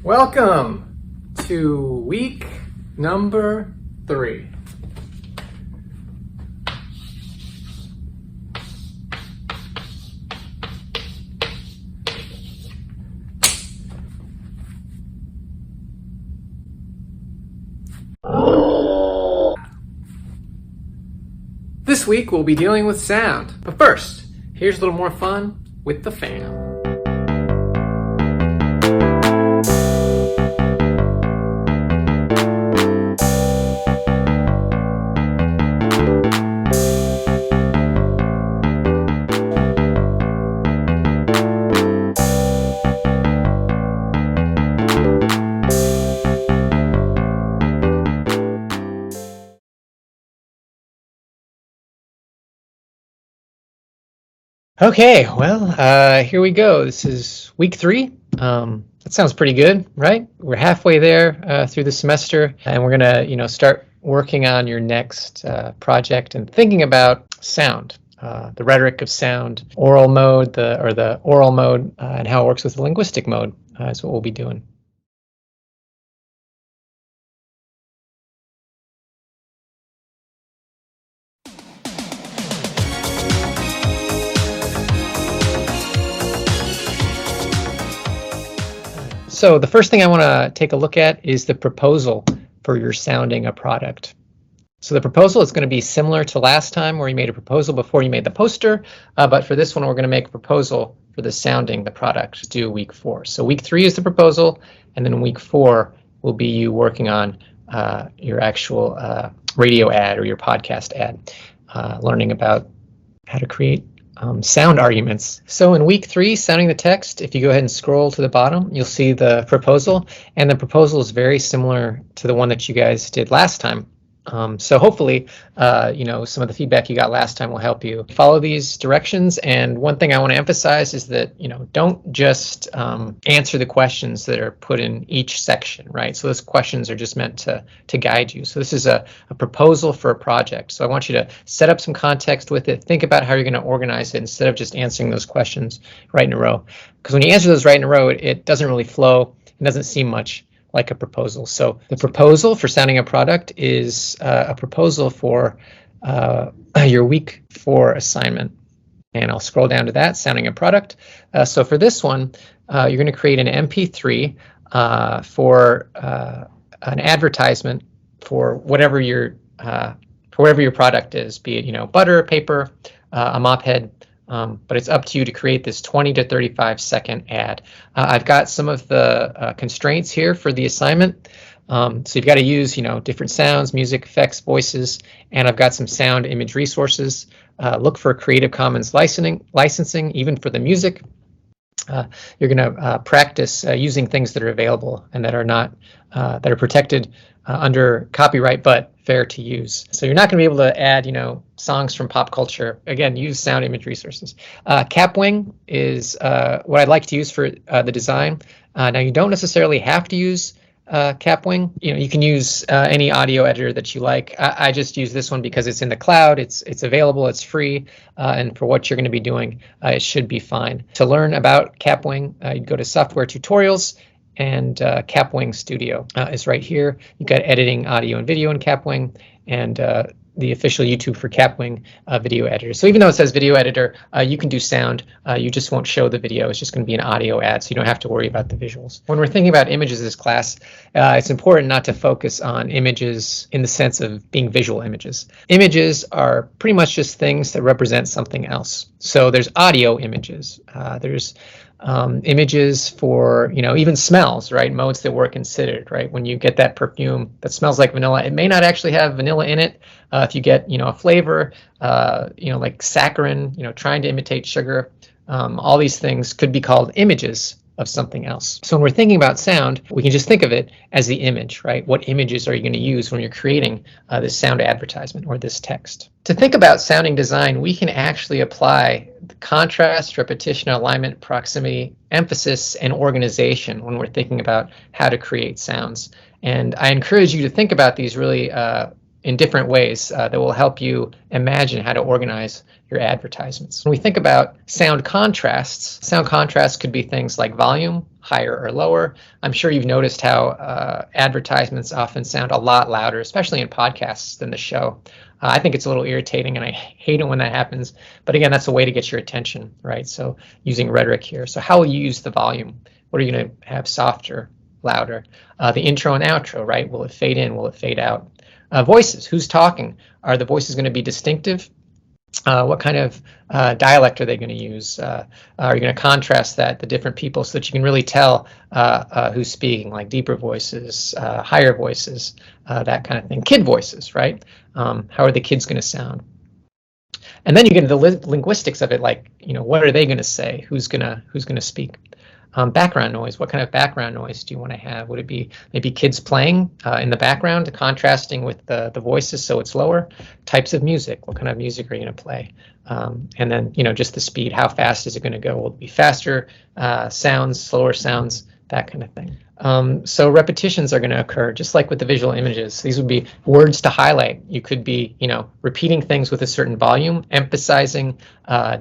Welcome to week number 3. This week we'll be dealing with sound, but first, here's a little more fun with the fam. Okay, well, here we go. This is week 3. That sounds pretty good, right? We're halfway there through the semester, and we're gonna, start working on your next project and thinking about sound, the rhetoric of sound, oral mode, the oral mode, and how it works with the linguistic mode is what we'll be doing. So the first thing I want to take a look at is the proposal for your sounding a product. So the proposal is going to be similar to last time where you made a proposal before you made the poster, but for this one we're going to make a proposal for the sounding the product due week 4. So week 3 is the proposal, and then week 4 will be you working on your actual radio ad or your podcast ad, learning about how to create sound arguments. So in week 3, sounding the text, if you go ahead and scroll to the bottom, you'll see the proposal, and the proposal is very similar to the one that you guys did last time. So hopefully, some of the feedback you got last time will help you follow these directions. And one thing I want to emphasize is that, don't just answer the questions that are put in each section, right? So those questions are just meant to guide you. So this is a proposal for a project. So I want you to set up some context with it. Think about how you're going to organize it instead of just answering those questions right in a row. Because when you answer those right in a row, it doesn't really flow. It doesn't seem much like a proposal. So the proposal for sounding a product is a proposal for your week 4 assignment. And I'll scroll down to that, sounding a product. So for this one, you're going to create an MP3 for an advertisement for whatever your product is, be it butter, paper, a mop head. But it's up to you to create this 20 to 35 second ad. I've got some of the constraints here for the assignment. So you've got to use, different sounds, music, effects, voices, and I've got some sound image resources. Look for Creative Commons licensing, even for the music. You're going to practice using things that are available and that are protected under copyright, but fair to use. So you're not going to be able to add, songs from pop culture. Again, use sound image resources. Capwing is what I'd like to use for the design. Now you don't necessarily have to use Capwing. You can use any audio editor that you like. I just use this one because it's in the cloud. It's available. It's free, and for what you're going to be doing, it should be fine. To learn about Capwing, you go to Software Tutorials, and Capwing Studio is right here. You've got editing audio and video in Capwing, and the official YouTube for Capwing video editor. So even though it says video editor, you can do sound. You just won't show the video. It's just going to be an audio ad, so you don't have to worry about the visuals. When we're thinking about images this class, it's important not to focus on images in the sense of being visual images. Images are pretty much just things that represent something else. So there's audio images. There's images for, even smells, right? Modes that were considered, right? When you get that perfume that smells like vanilla, it may not actually have vanilla in it. If you get, a flavor, like saccharin, trying to imitate sugar, all these things could be called images of something else. So when we're thinking about sound, we can just think of it as the image, right? What images are you going to use when you're creating this sound advertisement or this text? To think about sounding design, we can actually apply the contrast, repetition, alignment, proximity, emphasis, and organization when we're thinking about how to create sounds. And I encourage you to think about these really in different ways that will help you imagine how to organize your advertisements. When we think about sound contrasts could be things like volume, higher or lower. I'm sure you've noticed how advertisements often sound a lot louder, especially in podcasts, than the show. I think it's a little irritating, and I hate it when that happens. But again, that's a way to get your attention, right? So using rhetoric here. So how will you use the volume? What are you going to have softer, louder? The intro and outro, right? Will it fade in? Will it fade out? Voices, who's talking? Are the voices going to be distinctive? What kind of dialect are they going to use? Are you going to contrast the different people so that you can really tell who's speaking, like deeper voices, higher voices, that kind of thing. Kid voices, right? How are the kids going to sound? And then you get into the linguistics of it, like, what are they going to say? Who's going to speak? Background noise. What kind of background noise do you want to have? Would it be maybe kids playing in the background, contrasting with the voices so it's lower? Types of music. What kind of music are you going to play? And then, just the speed. How fast is it going to go? Will it be faster sounds, slower sounds, that kind of thing? So repetitions are going to occur, just like with the visual images. These would be words to highlight. You could be, repeating things with a certain volume, emphasizing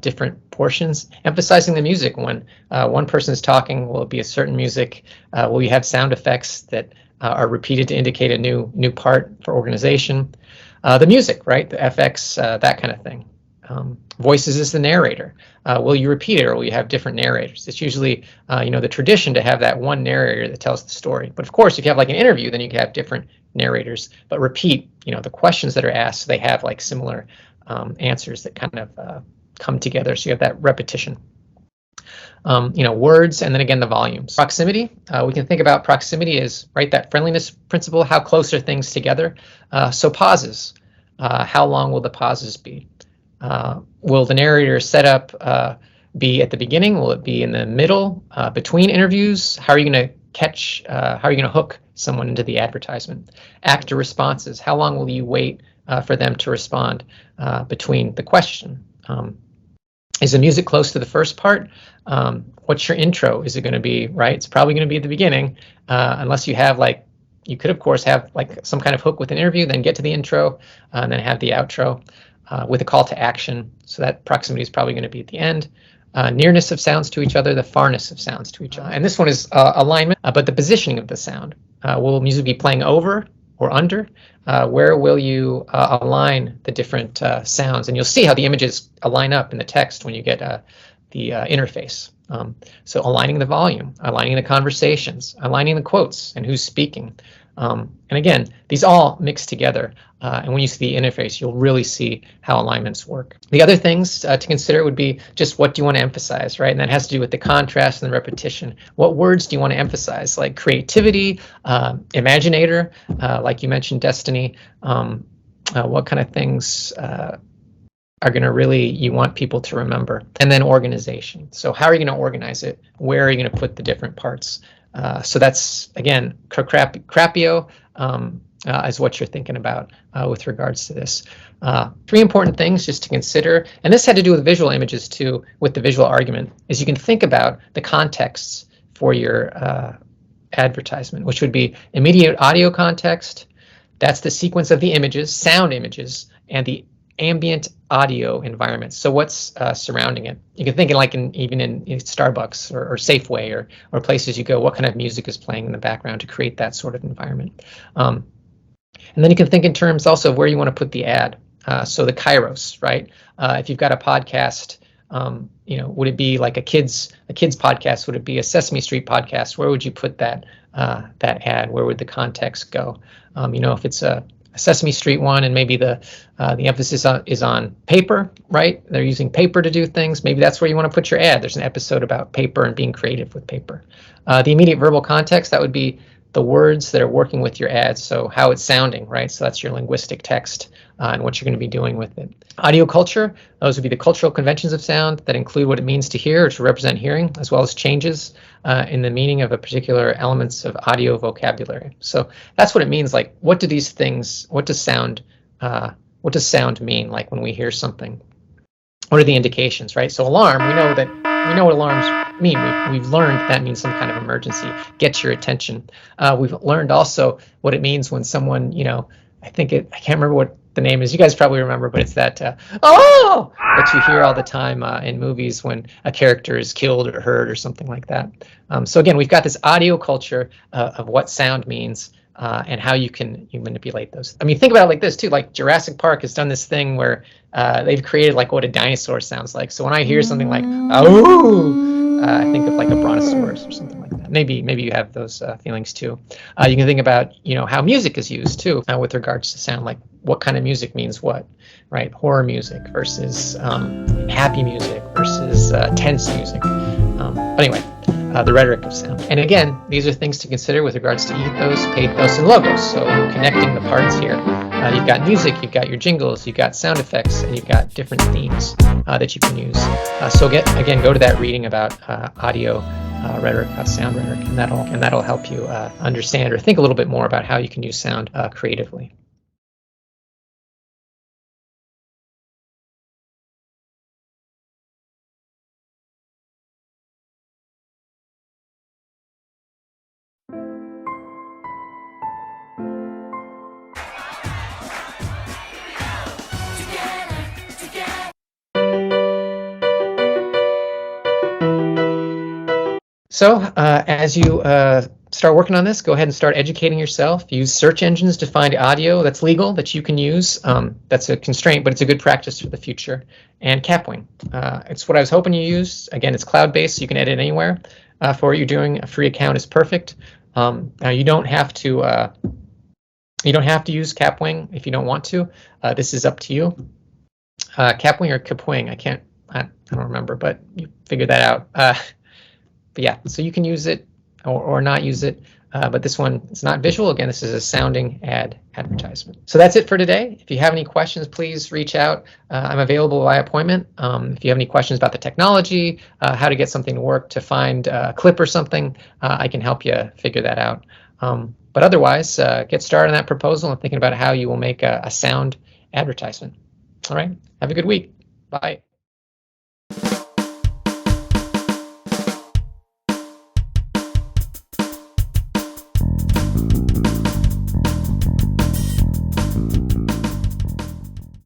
different portions, emphasizing the music. When one person is talking, will it be a certain music? Will you have sound effects that are repeated to indicate a new part for organization? The music, right? The FX, that kind of thing. Voices is the narrator. Will you repeat it, or will you have different narrators? It's usually, the tradition to have that one narrator that tells the story. But of course, if you have like an interview, then you can have different narrators. But repeat, the questions that are asked, they have like similar answers that kind of come together. So you have that repetition. Words, and then again the volumes. Proximity. We can think about proximity as that friendliness principle. How close are things together? So pauses. How long will the pauses be? Will the narrator setup be at the beginning? Will it be in the middle, between interviews? How are you going to catch, how are you going to hook someone into the advertisement? Actor responses. How long will you wait for them to respond between the question? Is the music close to the first part? What's your intro? Is it going to be, right? It's probably going to be at the beginning, unless you have you could of course have some kind of hook with an interview, then get to the intro, and then have the outro. With a call to action, so that proximity is probably going to be at the end. Nearness of sounds to each other, the farness of sounds to each other. And this one is alignment, but the positioning of the sound. Will music be playing over or under? Where will you align the different sounds? And you'll see how the images align up in the text when you get the interface. So aligning the volume, aligning the conversations, aligning the quotes and who's speaking. And again, these all mix together. And when you see the interface, you'll really see how alignments work. The other things to consider would be just what do you want to emphasize, right? And that has to do with the contrast and the repetition. What words do you want to emphasize? Like creativity, imaginator, like you mentioned, Destiny. What kind of things are going to really, you want people to remember? And then organization. So how are you going to organize it? Where are you going to put the different parts? So that's, again, Crapio is what you're thinking about with regards to this. Three important things just to consider, and this had to do with visual images too, with the visual argument, is you can think about the contexts for your advertisement, which would be immediate audio context. That's the sequence of the images, sound images, and the ambient audio environment. So what's surrounding it? You can think even in Starbucks or Safeway or places you go, what kind of music is playing in the background to create that sort of environment. And then you can think in terms also of where you want to put the ad. So the kairos, right? If you've got a podcast, would it be like a kids podcast? Would it be a Sesame Street podcast? Where would you put that ad? Where would the context go? If it's a Sesame Street one, and maybe the emphasis is on paper, right? They're using paper to do things. Maybe that's where you want to put your ad. There's an episode about paper and being creative with paper. The immediate verbal context, that would be the words that are working with your ad, so how it's sounding, right? So that's your linguistic text and what you're going to be doing with it. Audio culture, those would be the cultural conventions of sound that include what it means to hear or to represent hearing, as well as changes in the meaning of a particular elements of audio vocabulary. So that's what it means. Like, what does sound mean? Like when we hear something, what are the indications, right? So alarm, we know what alarms mean. We've learned that means some kind of emergency, get your attention. We've learned also what it means when someone, I can't remember what the name is. You guys probably remember, but it's that oh that you hear all the time in movies when a character is killed or hurt or something like that. So again, we've got this audio culture of what sound means and how you manipulate those. I mean, think about it like this too. Like Jurassic Park has done this thing where they've created like what a dinosaur sounds like. So when I hear something like oh, I think of like a brontosaurus or something like that. Maybe you have those feelings too. You can think about how music is used too with regards to sound, like what kind of music means what, right? Horror music versus happy music versus tense music. But anyway, the rhetoric of sound. And again, these are things to consider with regards to ethos, pathos, and logos. So connecting the parts here. You've got music, you've got your jingles, you've got sound effects, and you've got different themes that you can use. So again, go to that reading about audio rhetoric, sound rhetoric, and that'll help you understand or think a little bit more about how you can use sound creatively. So as you start working on this, go ahead and start educating yourself. Use search engines to find audio that's legal, that you can use. That's a constraint, but it's a good practice for the future. And Capwing, it's what I was hoping you used. Again, it's cloud-based, so you can edit anywhere. For what you're doing, a free account is perfect. Now you don't have to use Capwing if you don't want to. This is up to you. Capwing or Kapwing, I don't remember, but you figure that out. But yeah, so you can use it or not use it. But this one, it's not visual. Again, this is a sounding advertisement. So that's it for today. If you have any questions, please reach out. I'm available by appointment. If you have any questions about the technology, how to get something to work, to find a clip or something, I can help you figure that out. But otherwise, get started on that proposal and thinking about how you will make a sound advertisement. All right, have a good week. Bye.